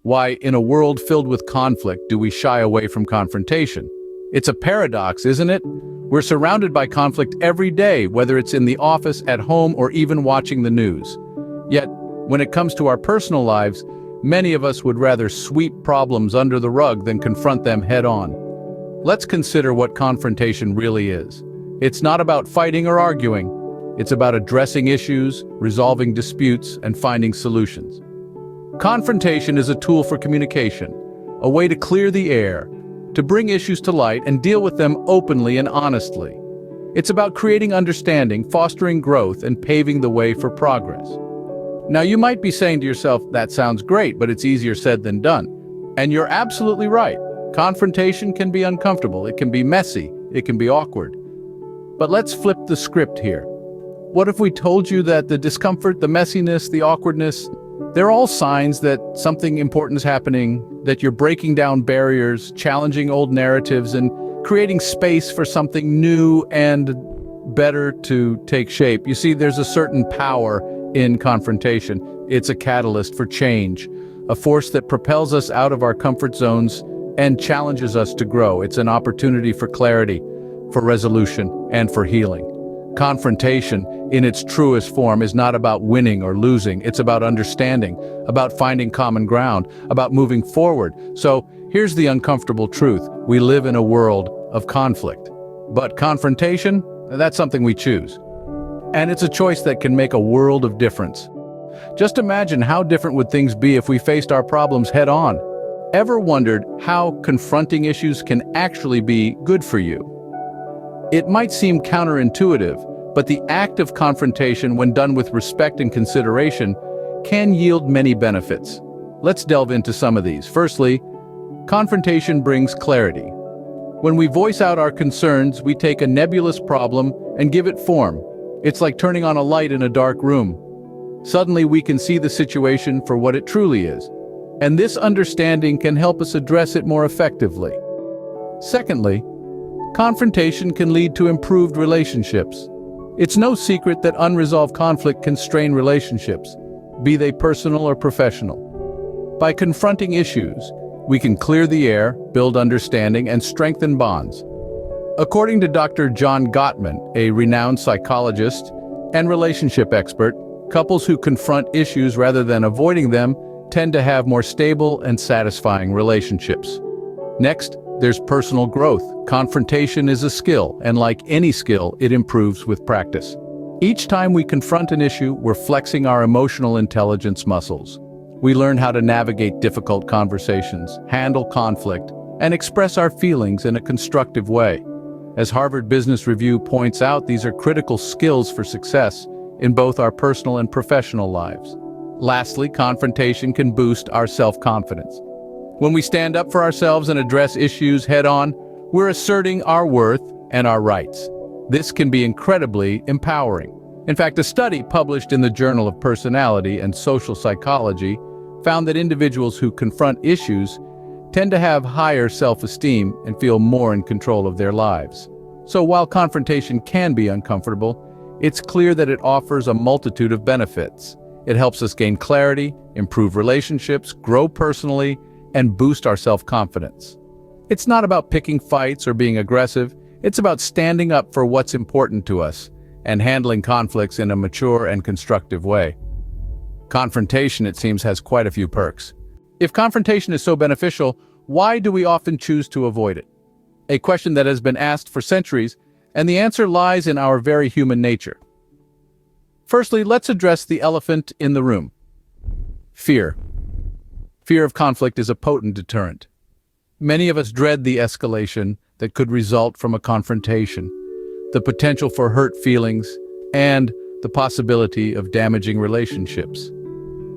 Why, in a world filled with conflict, do we shy away from confrontation? It's a paradox, isn't it? We're surrounded by conflict every day, whether it's in the office, at home, or even watching the news. Yet, when it comes to our personal lives, many of us would rather sweep problems under the rug than confront them head-on. Let's consider what confrontation really is. It's not about fighting or arguing. It's about addressing issues, resolving disputes, and finding solutions. Confrontation is a tool for communication, a way to clear the air, to bring issues to light and deal with them openly and honestly. It's about creating understanding, fostering growth, and paving the way for progress. Now, you might be saying to yourself, that sounds great, but it's easier said than done. And you're absolutely right. Confrontation can be uncomfortable, it can be messy, it can be awkward. But let's flip the script here. What if we told you that the discomfort, the messiness, the awkwardness, they're all signs that something important is happening, that you're breaking down barriers, challenging old narratives, and creating space for something new and better to take shape. You see, there's a certain power in confrontation. It's a catalyst for change, a force that propels us out of our comfort zones and challenges us to grow. It's an opportunity for clarity, for resolution, and for healing. Confrontation, in its truest form, is not about winning or losing. It's about understanding, about finding common ground, about moving forward. So, here's the uncomfortable truth. We live in a world of conflict. But confrontation, that's something we choose. And it's a choice that can make a world of difference. Just imagine how different would things be if we faced our problems head-on. Ever wondered how confronting issues can actually be good for you? It might seem counterintuitive, but the act of confrontation, when done with respect and consideration, can yield many benefits. Let's delve into some of these. Firstly, confrontation brings clarity. When we voice out our concerns, we take a nebulous problem and give it form. It's like turning on a light in a dark room. Suddenly we can see the situation for what it truly is. And this understanding can help us address it more effectively. Secondly, confrontation can lead to improved relationships. It's no secret that unresolved conflict can strain relationships, be they personal or professional. By confronting issues, we can clear the air, build understanding, and strengthen bonds. According to Dr. John Gottman, a renowned psychologist and relationship expert, couples who confront issues rather than avoiding them tend to have more stable and satisfying relationships. Next, there's personal growth. Confrontation is a skill, and like any skill, it improves with practice. Each time we confront an issue, we're flexing our emotional intelligence muscles. We learn how to navigate difficult conversations, handle conflict, and express our feelings in a constructive way. As Harvard Business Review points out, these are critical skills for success in both our personal and professional lives. Lastly, confrontation can boost our self-confidence. When we stand up for ourselves and address issues head-on, we're asserting our worth and our rights. This can be incredibly empowering. In fact, a study published in the Journal of Personality and Social Psychology found that individuals who confront issues tend to have higher self-esteem and feel more in control of their lives. So while confrontation can be uncomfortable, it's clear that it offers a multitude of benefits. It helps us gain clarity, improve relationships, grow personally, and boost our self-confidence. It's not about picking fights or being aggressive. It's about standing up for what's important to us and handling conflicts in a mature and constructive way. Confrontation, it seems, has quite a few perks. If confrontation is so beneficial, why do we often choose to avoid it? A question that has been asked for centuries, and the answer lies in our very human nature. Firstly, let's address the elephant in the room. Fear. Fear of conflict is a potent deterrent. Many of us dread the escalation that could result from a confrontation, the potential for hurt feelings, and the possibility of damaging relationships.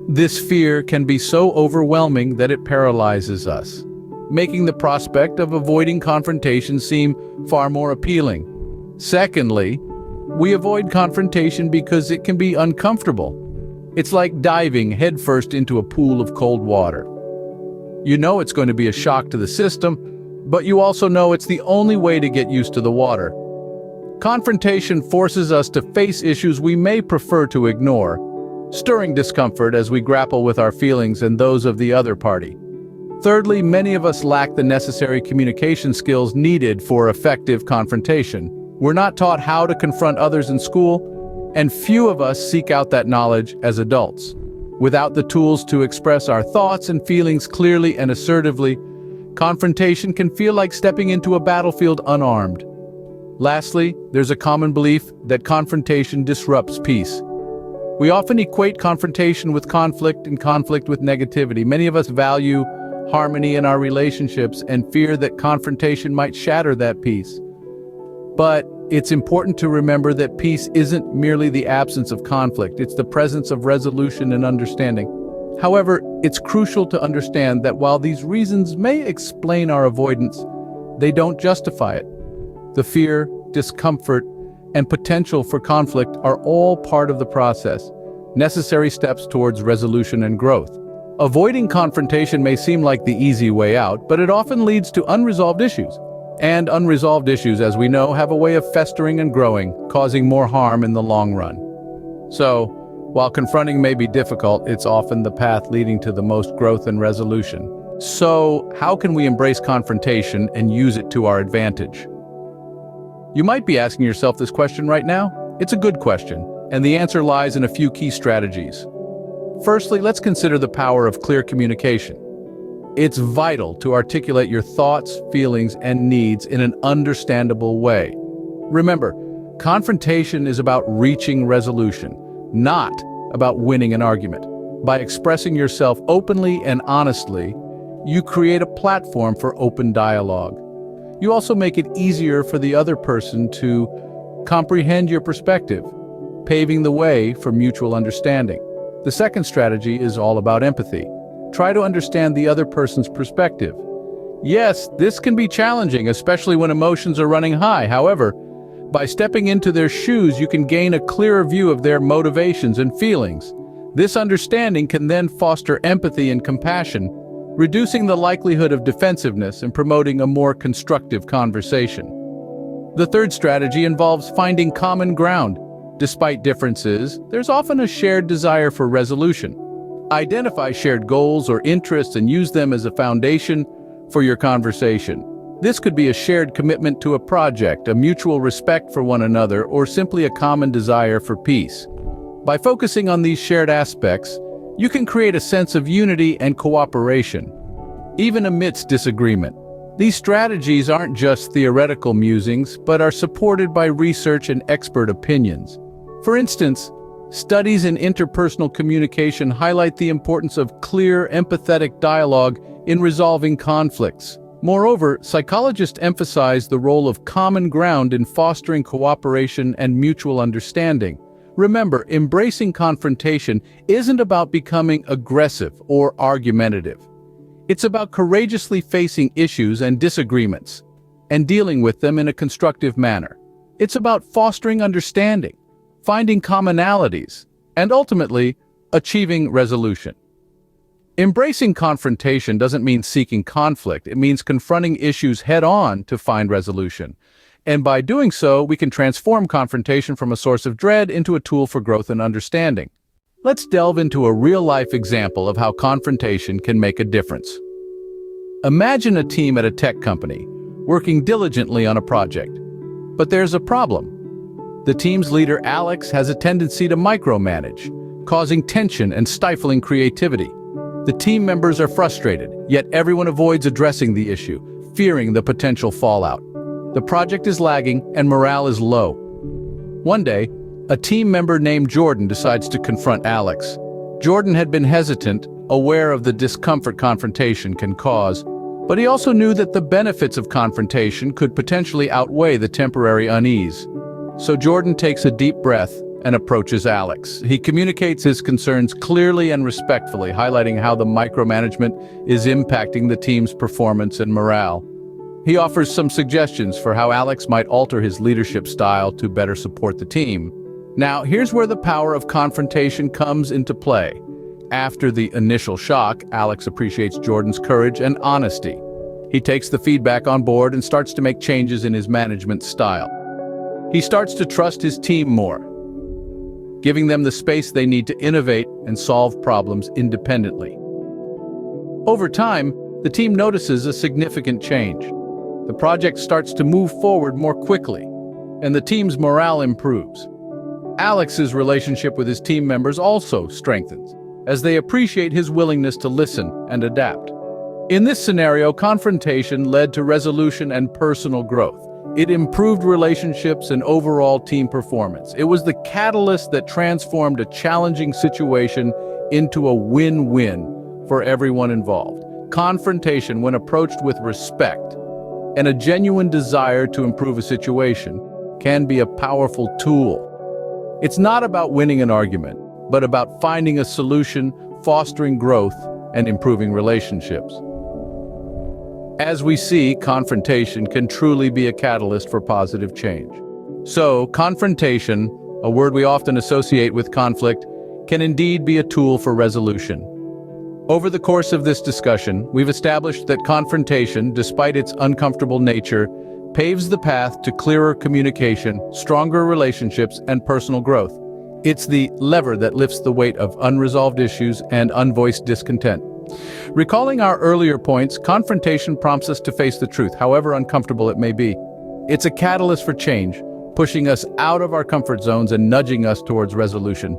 This fear can be so overwhelming that it paralyzes us, making the prospect of avoiding confrontation seem far more appealing. Secondly, we avoid confrontation because it can be uncomfortable. It's like diving headfirst into a pool of cold water. You know it's going to be a shock to the system, but you also know it's the only way to get used to the water. Confrontation forces us to face issues we may prefer to ignore, stirring discomfort as we grapple with our feelings and those of the other party. Thirdly, many of us lack the necessary communication skills needed for effective confrontation. We're not taught how to confront others in school, and few of us seek out that knowledge as adults. Without the tools to express our thoughts and feelings clearly and assertively, confrontation can feel like stepping into a battlefield unarmed. Lastly, there's a common belief that confrontation disrupts peace. We often equate confrontation with conflict and conflict with negativity. Many of us value harmony in our relationships and fear that confrontation might shatter that peace. But it's important to remember that peace isn't merely the absence of conflict, it's the presence of resolution and understanding. However, it's crucial to understand that while these reasons may explain our avoidance, they don't justify it. The fear, discomfort, and potential for conflict are all part of the process, necessary steps towards resolution and growth. Avoiding confrontation may seem like the easy way out, but it often leads to unresolved issues. And unresolved issues, as we know, have a way of festering and growing, causing more harm in the long run. So, while confronting may be difficult, it's often the path leading to the most growth and resolution. So, how can we embrace confrontation and use it to our advantage? You might be asking yourself this question right now. It's a good question, and the answer lies in a few key strategies. Firstly, let's consider the power of clear communication. It's vital to articulate your thoughts, feelings, and needs in an understandable way. Remember, confrontation is about reaching resolution, not about winning an argument. By expressing yourself openly and honestly, you create a platform for open dialogue. You also make it easier for the other person to comprehend your perspective, paving the way for mutual understanding. The second strategy is all about empathy. Try to understand the other person's perspective. Yes, this can be challenging, especially when emotions are running high. However, by stepping into their shoes, you can gain a clearer view of their motivations and feelings. This understanding can then foster empathy and compassion, reducing the likelihood of defensiveness and promoting a more constructive conversation. The third strategy involves finding common ground. Despite differences, there's often a shared desire for resolution. Identify shared goals or interests and use them as a foundation for your conversation. This could be a shared commitment to a project, a mutual respect for one another, or simply a common desire for peace. By focusing on these shared aspects, you can create a sense of unity and cooperation, even amidst disagreement. These strategies aren't just theoretical musings, but are supported by research and expert opinions. For instance, studies in interpersonal communication highlight the importance of clear, empathetic dialogue in resolving conflicts. Moreover, psychologists emphasize the role of common ground in fostering cooperation and mutual understanding. Remember, embracing confrontation isn't about becoming aggressive or argumentative. It's about courageously facing issues and disagreements and dealing with them in a constructive manner. It's about fostering understanding, finding commonalities, and ultimately, achieving resolution. Embracing confrontation doesn't mean seeking conflict. It means confronting issues head-on to find resolution. And by doing so, we can transform confrontation from a source of dread into a tool for growth and understanding. Let's delve into a real-life example of how confrontation can make a difference. Imagine a team at a tech company, working diligently on a project. But there's a problem. The team's leader, Alex, has a tendency to micromanage, causing tension and stifling creativity. The team members are frustrated, yet everyone avoids addressing the issue, fearing the potential fallout. The project is lagging and morale is low. One day, a team member named Jordan decides to confront Alex. Jordan had been hesitant, aware of the discomfort confrontation can cause, but he also knew that the benefits of confrontation could potentially outweigh the temporary unease. So Jordan takes a deep breath and approaches Alex. He communicates his concerns clearly and respectfully, highlighting how the micromanagement is impacting the team's performance and morale. He offers some suggestions for how Alex might alter his leadership style to better support the team. Now, here's where the power of confrontation comes into play. After the initial shock, Alex appreciates Jordan's courage and honesty. He takes the feedback on board and starts to make changes in his management style. He starts to trust his team more. giving them the space they need to innovate and solve problems independently. Over time, the team notices a significant change. The project starts to move forward more quickly, and the team's morale improves. Alex's relationship with his team members also strengthens, as they appreciate his willingness to listen and adapt. In this scenario, confrontation led to resolution and personal growth. It improved relationships and overall team performance. It was the catalyst that transformed a challenging situation into a win-win for everyone involved. Confrontation, when approached with respect and a genuine desire to improve a situation, can be a powerful tool. It's not about winning an argument, but about finding a solution, fostering growth, and improving relationships. As we see, confrontation can truly be a catalyst for positive change. So, confrontation, a word we often associate with conflict, can indeed be a tool for resolution. Over the course of this discussion, we've established that confrontation, despite its uncomfortable nature, paves the path to clearer communication, stronger relationships, and personal growth. It's the lever that lifts the weight of unresolved issues and unvoiced discontent. Recalling our earlier points, confrontation prompts us to face the truth, however uncomfortable it may be. It's a catalyst for change, pushing us out of our comfort zones and nudging us towards resolution.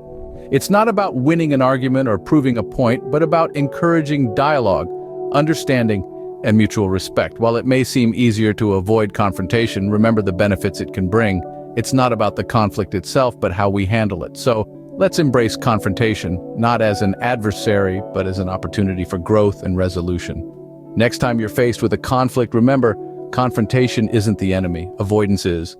It's not about winning an argument or proving a point, but about encouraging dialogue, understanding, and mutual respect. While it may seem easier to avoid confrontation, remember the benefits it can bring. It's not about the conflict itself, but how we handle it. So, let's embrace confrontation, not as an adversary, but as an opportunity for growth and resolution. Next time you're faced with a conflict, remember, confrontation isn't the enemy, avoidance is.